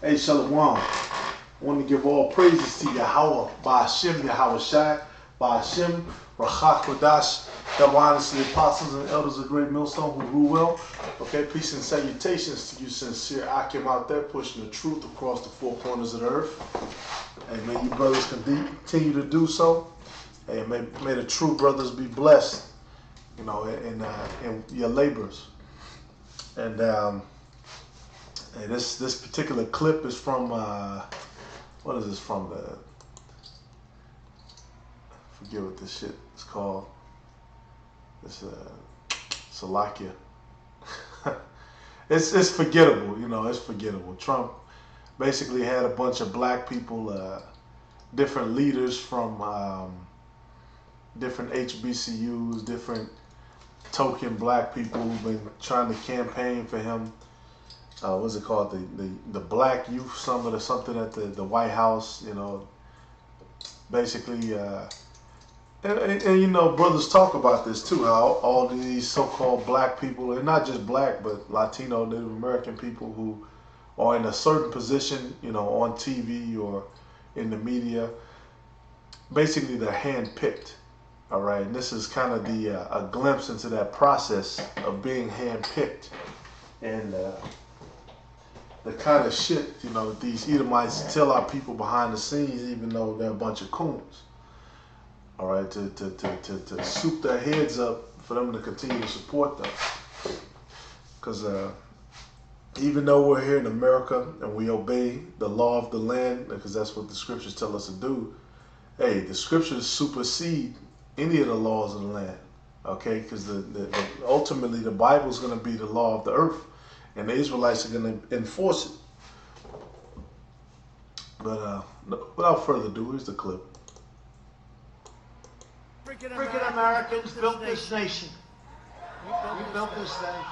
Hey, Shalom. I want to give all praises to Yahweh, Ba'ashem, Yahweh Shai, Ba'ashem, Rachach Kodash, double honors to the apostles and elders of Great Millstone who rule well. Okay, peace and salutations to you sincere Akim out there pushing the truth across the four corners of the earth. Hey, may you brothers continue to do so. Hey, may the true brothers be blessed, you know, in your labors. And hey, this particular clip is from what is this from? I forget what this shit is called. It's Salakia. It's forgettable, you know. It's forgettable. Trump basically had a bunch of black people, different leaders from different HBCUs, different token black people who've been trying to campaign for him. What's it called? The Black Youth Summit or something at the White House, you know. Basically, and you know, brothers talk about this too, how all these so-called black people, and not just black, but Latino, Native American people who are in a certain position, you know, on TV or in the media, basically they're handpicked, all right? And this is kind of a glimpse into that process of being handpicked. And the kind of shit, you know, that these Edomites tell our people behind the scenes, even though they're a bunch of coons. All right, to soup their heads up for them to continue to support them. Because even though we're here in America and we obey the law of the land, because that's what the scriptures tell us to do, hey, the scriptures supersede any of the laws of the land. Okay, because ultimately the Bible is going to be the law of the earth. And the Israelites are going to enforce it. But without further ado, here's the clip. Freaking Americans built this nation. You built this thing.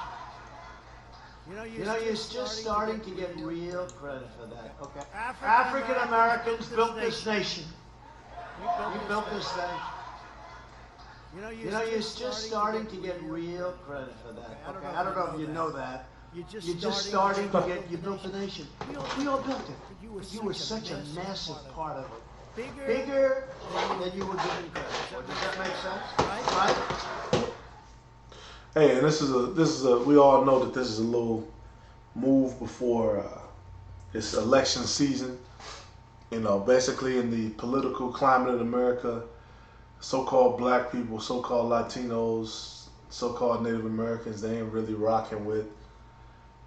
You know, you're just starting to get real credit for that. Okay. African Americans built this nation. You built this thing. You know, you're just starting to get real credit for that. Okay. I don't know if you know that. You're just starting to get, you built the nation. We all built it. But you were such a massive part of it. Bigger than you were given credit for. Does that make sense? Right? Hey, and this is a we all know that this is a little move before it's election season. You know, basically in the political climate in America, so-called black people, so-called Latinos, so-called Native Americans, they ain't really rocking with.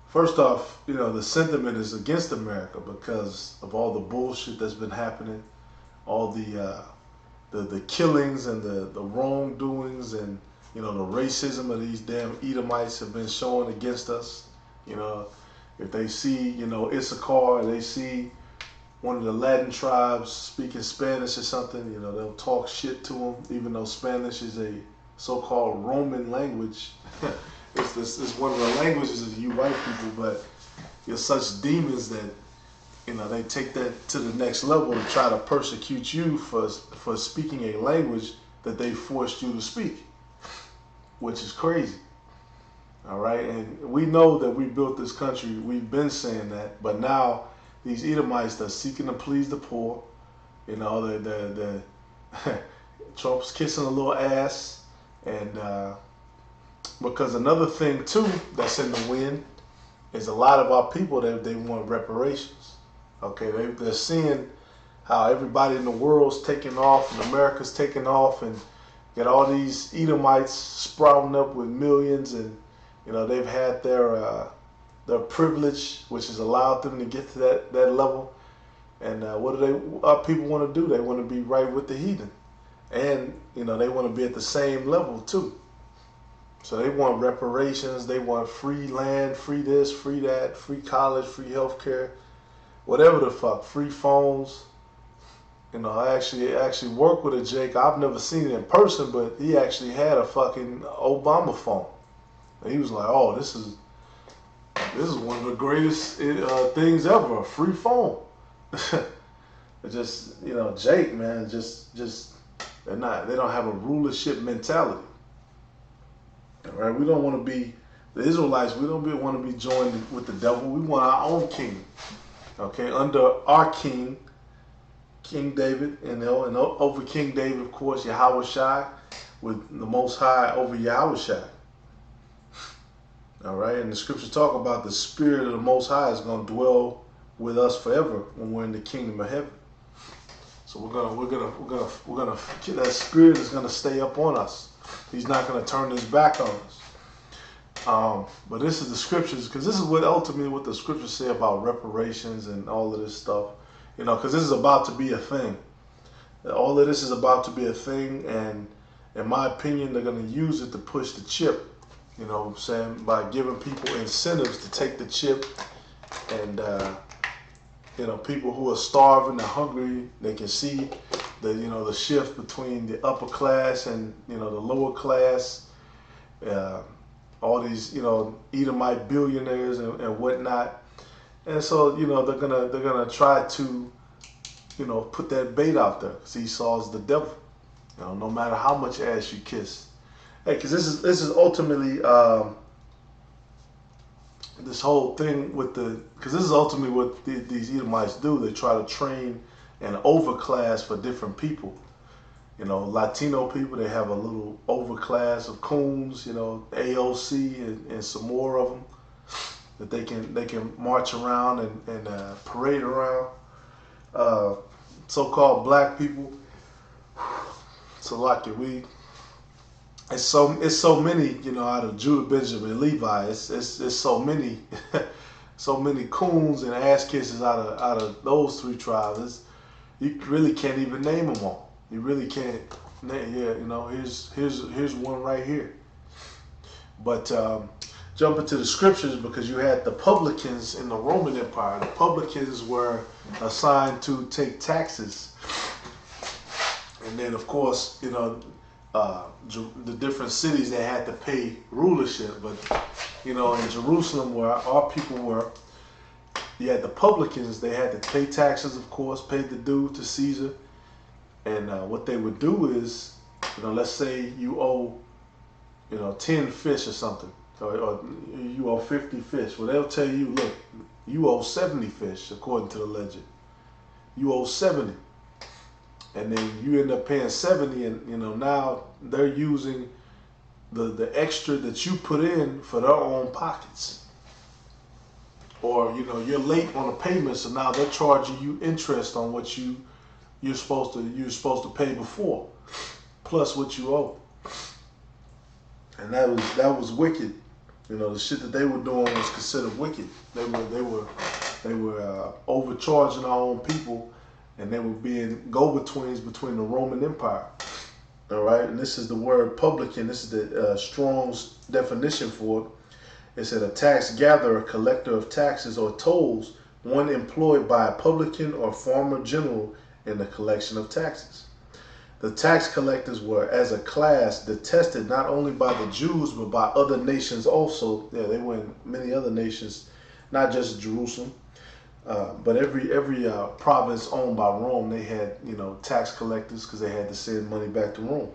First off, you know, the sentiment is against America because of all the bullshit that's been happening, all the killings and the wrongdoings, and you know, the racism of these damn Edomites have been showing against us. You know, if they see, you know, Issachar, they see one of the Latin tribes speaking Spanish or something, you know, they'll talk shit to them, even though Spanish is a so-called Roman language. It's one of the languages of you white people, but you're such demons that, you know, they take that to the next level to try to persecute you for speaking a language that they forced you to speak, which is crazy. All right, and we know that we built this country. We've been saying that, but now these Edomites are seeking to please the poor. You know, the Trump's kissing a little ass, and because another thing too that's in the wind is a lot of our people that they want reparations. Okay, they're seeing how everybody in the world's taking off and America's taking off, and get all these Edomites sprouting up with millions, and you know, they've had their privilege, which has allowed them to get to that level. And what do our people want to do? They want to be right with the heathen, and you know, they want to be at the same level too. So they want reparations, they want free land, free this, free that, free college, free healthcare, whatever the fuck, free phones. You know, I actually work with a Jake. I've never seen it in person, but he actually had a fucking Obama phone. And he was like, "Oh, this is one of the greatest things ever, a free phone." Just, you know, Jake, man, just they don't have a rulership mentality. Right? We don't want to be the Israelites. We don't want to be joined with the devil. We want our own kingdom. Okay, under our king, King David, and over King David, of course, Yahweh Shai, with the Most High over Yahweh Shai. All right, and the scriptures talk about the Spirit of the Most High is going to dwell with us forever when we're in the kingdom of heaven. So that Spirit is gonna stay up on us. He's not gonna turn his back on us. But this is the scriptures, because this is what ultimately what the scriptures say about reparations and all of this stuff. You know, because this is about to be a thing. All of this is about to be a thing, and in my opinion, they're gonna use it to push the chip. You know what I'm saying? By giving people incentives to take the chip, and you know, people who are starving and hungry, they can see the shift between the upper class and the lower class. All these Edomite billionaires and whatnot, and so they're gonna try to put that bait out there. Because Esau's the devil. No matter how much ass you kiss. Hey, because this is ultimately. This whole thing because this is ultimately what these Edomites do. They try to train an overclass for different people. Latino people, they have a little overclass of coons, AOC and some more of them that they can march around and parade around. So-called black people. So like it's so many, out of Judah, Benjamin, Levi. It's so many, so many coons and ass kisses out of those three tribes. You really can't even name them all. You really can't. Yeah, here's one right here. But jump into the scriptures, because you had the publicans in the Roman Empire. The publicans were assigned to take taxes, and then of course, the different cities that had to pay rulership. But in Jerusalem, where our people were, you had the publicans. They had to pay taxes, of course, pay the due to Caesar. And what they would do is, let's say you owe 10 fish or something, or you owe 50 fish. Well, they'll tell you, look, you owe 70 fish, according to the legend. You owe 70. And then you end up paying 70, and now they're using the extra that you put in for their own pockets. Or you're late on a payment, so now they're charging you interest on what you're supposed to pay before, plus what you owe. And that was wicked. The shit that they were doing was considered wicked. They were overcharging our own people. And they were being go-betweens between the Roman Empire. All right, and this is the word publican. This is the Strong's definition for it. It said a tax gatherer, collector of taxes or tolls, one employed by a publican or farmer general in the collection of taxes. The tax collectors were, as a class, detested not only by the Jews but by other nations also. Yeah, they were in many other nations, not just Jerusalem. But every province owned by Rome, they had tax collectors, because they had to send money back to Rome,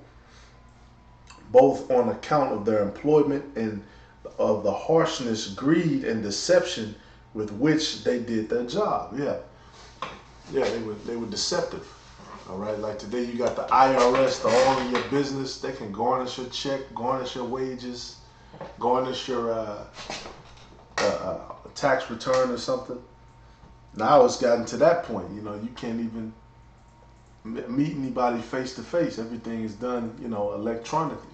both on account of their employment and of the harshness, greed, and deception with which they did their job. Yeah, they were deceptive. All right, like today you got the IRS, the all in your business. They can garnish your check, garnish your wages, garnish your tax return or something. Now it's gotten to that point, you can't even meet anybody face to face. Everything is done, electronically.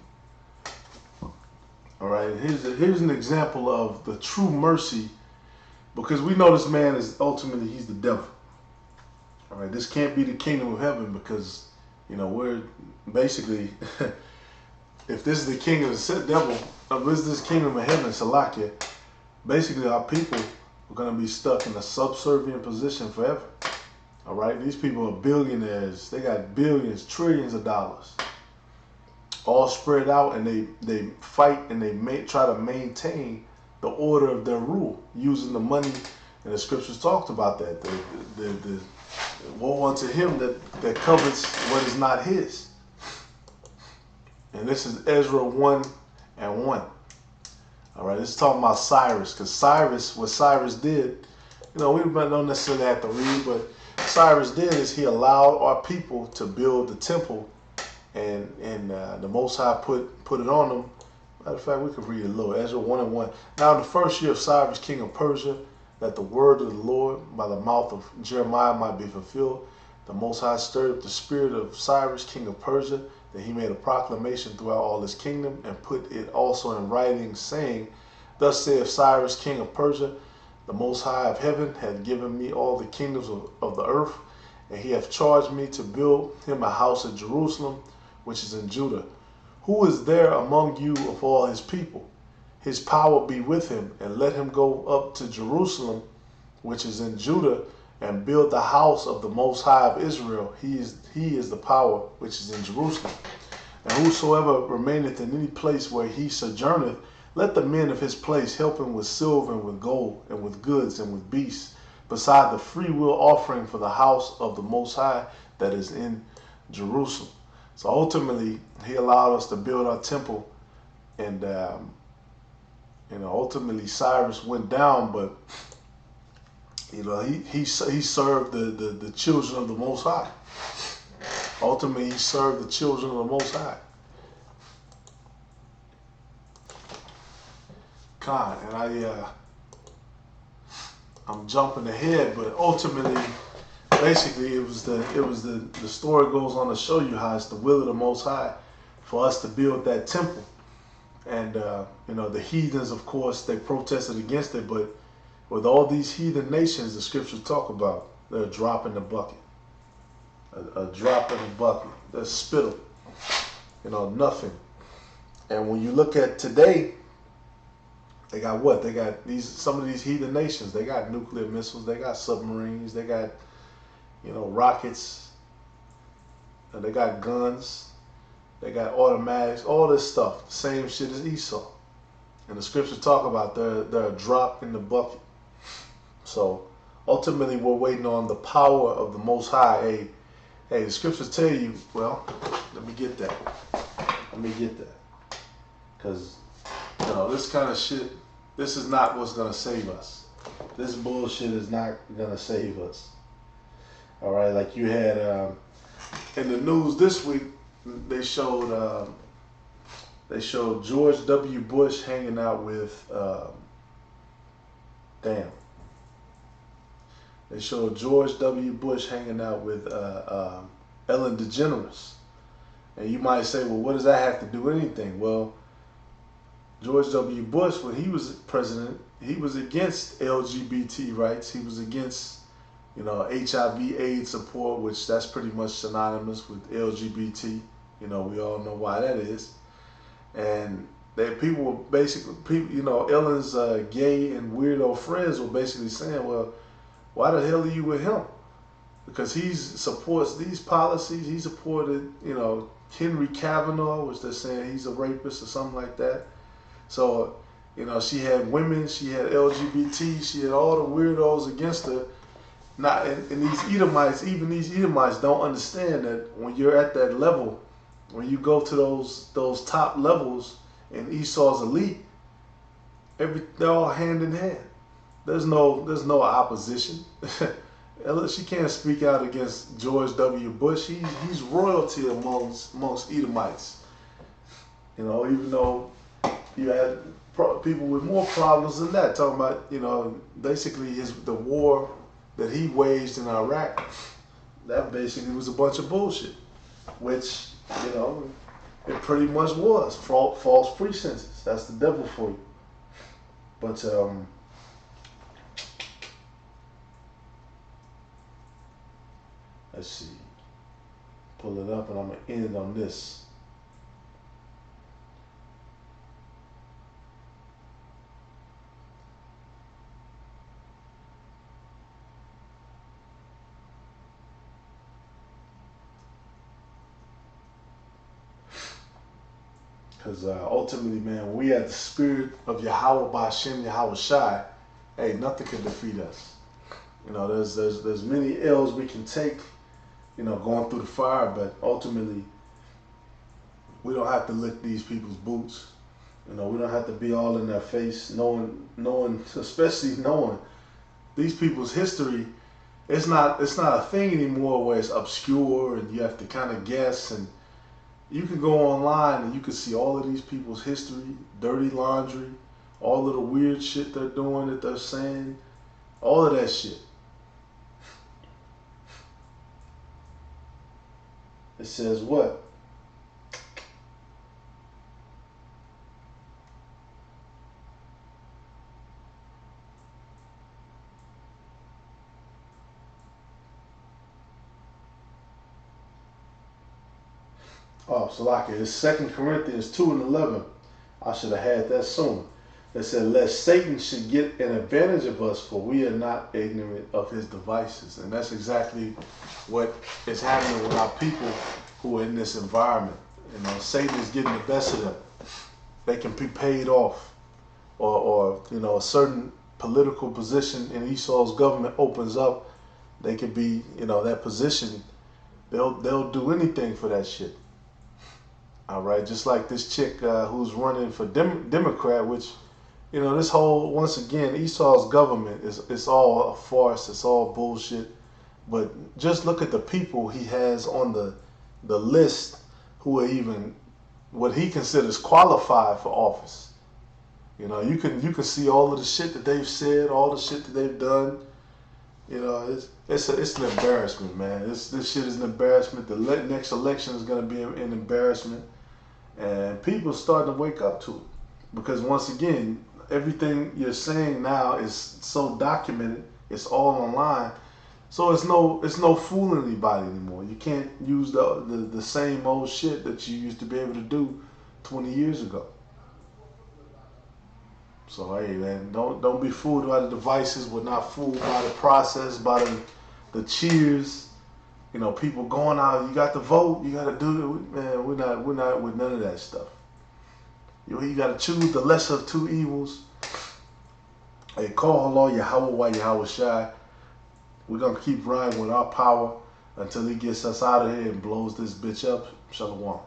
All right, here's an example of the true mercy, because we know this man is ultimately, he's the devil. All right, this can't be the kingdom of heaven, because, we're basically, if this is the kingdom of the devil, if this is this kingdom of heaven, Salakia, basically our people, we're going to be stuck in a subservient position forever. All right? These people are billionaires. They got billions, trillions of dollars, all spread out, and they fight and they try to maintain the order of their rule using the money. And the scriptures talked about that. The woe unto him that covets what is not his. And this is Ezra 1:1. All right, this is talking about Cyrus, because what Cyrus did, we don't necessarily have to read, but Cyrus did is he allowed our people to build the temple, and the Most High put it on them. Matter of fact, we could read a little. Ezra 1:1. Now, in the first year of Cyrus, king of Persia, that the word of the Lord by the mouth of Jeremiah might be fulfilled, the Most High stirred up the spirit of Cyrus, king of Persia, that he made a proclamation throughout all his kingdom, and put it also in writing, saying, Thus saith Cyrus, king of Persia, the Most High of heaven hath given me all the kingdoms of the earth, and he hath charged me to build him a house at Jerusalem, which is in Judah. Who is there among you of all his people? His power be with him, and let him go up to Jerusalem, which is in Judah, and build the house of the Most High of Israel. He is the power which is in Jerusalem. And whosoever remaineth in any place where he sojourneth, let the men of his place help him with silver and with gold and with goods and with beasts, beside the free will offering for the house of the Most High that is in Jerusalem. So ultimately, he allowed us to build our temple, and ultimately Cyrus went down, but he served the children of the Most High. Ultimately, he served the children of the Most High. And I'm jumping ahead, but ultimately, basically, the story goes on to show you how it's the will of the Most High for us to build that temple. And the heathens, of course, they protested against it, but with all these heathen nations, the scriptures talk about, they're a drop in the bucket. A drop in the bucket. They're spittle. Nothing. And when you look at today, they got what? They got some of these heathen nations. They got nuclear missiles. They got submarines. They got, rockets. They got guns. They got automatics. All this stuff. The same shit as Esau. And the scriptures talk about they're a drop in the bucket. So ultimately, we're waiting on the power of the Most High. Hey, the scriptures tell you. Well, let me get that. Because this kind of shit, this is not what's going to save us. This bullshit is not going to save us. All right, like you had in the news this week, they showed George W. Bush hanging out with, they showed George W. Bush hanging out with Ellen DeGeneres. And you might say, well, what does that have to do with anything? Well, George W. Bush, when he was president, he was against LGBT rights. He was against, HIV/AIDS support, which that's pretty much synonymous with LGBT. We all know why that is. And people were basically, Ellen's gay and weirdo friends were basically saying, well, why the hell are you with him? Because he supports these policies. He supported, Henry Kavanaugh, which they're saying he's a rapist or something like that. So, she had women, she had LGBT, she had all the weirdos against her. And these Edomites don't understand that when you're at that level, when you go to those top levels in Esau's elite, they're all hand in hand. There's no opposition. She can't speak out against George W. Bush. He's royalty amongst Edomites. Even though you had people with more problems than that, talking about basically the war that he waged in Iraq. That basically was a bunch of bullshit, which it pretty much was false pretenses. That's the devil for you. But let's see. Pull it up, and I'm gonna end on this. Because ultimately, man, when we have the spirit of Yahweh Ba'Shem Yahweh Shai, hey, nothing can defeat us. There's many L's we can take, going through the fire, but ultimately, we don't have to lick these people's boots. We don't have to be all in their face, especially knowing these people's history, it's not a thing anymore where it's obscure and you have to kind of guess. And you can go online and you can see all of these people's history, dirty laundry, all of the weird shit they're doing, that they're saying, all of that shit. It says what? Oh, Salaki, it's 2 Corinthians 2 and 11. I should have had that sooner. It said, lest Satan should get an advantage of us, for we are not ignorant of his devices. And that's exactly what is happening with our people who are in this environment. You know, Satan is getting the best of them. They can be paid off. Or you know, a certain political position in Esau's government opens up. They could be, you know, that position. They'll do anything for that shit. All right, just like this chick who's running for Democrat, which, you know, this whole, once again, Esau's government it's all a farce, it's all bullshit. But just look at the people he has on the list who are even what he considers qualified for office. You know, you can see all of the shit that they've said, all the shit that they've done. You know, it's an embarrassment, man. This shit is an embarrassment. The next election is going to be an embarrassment. And people starting to wake up to it. Because once again, everything you're saying now is so documented. It's all online. So it's no fooling anybody anymore. You can't use the same old shit that you used to be able to do 20 years ago. So hey, man, don't be fooled by the devices. We're not fooled by the process, by the cheers. You know, people going out. You got to vote. You got to do it. Man, we're not with none of that stuff. You got to choose the lesser of two evils. Hey, call Allah Yahweh Yahweh Shai. We're gonna keep riding with our power until he gets us out of here and blows this bitch up. Shalom.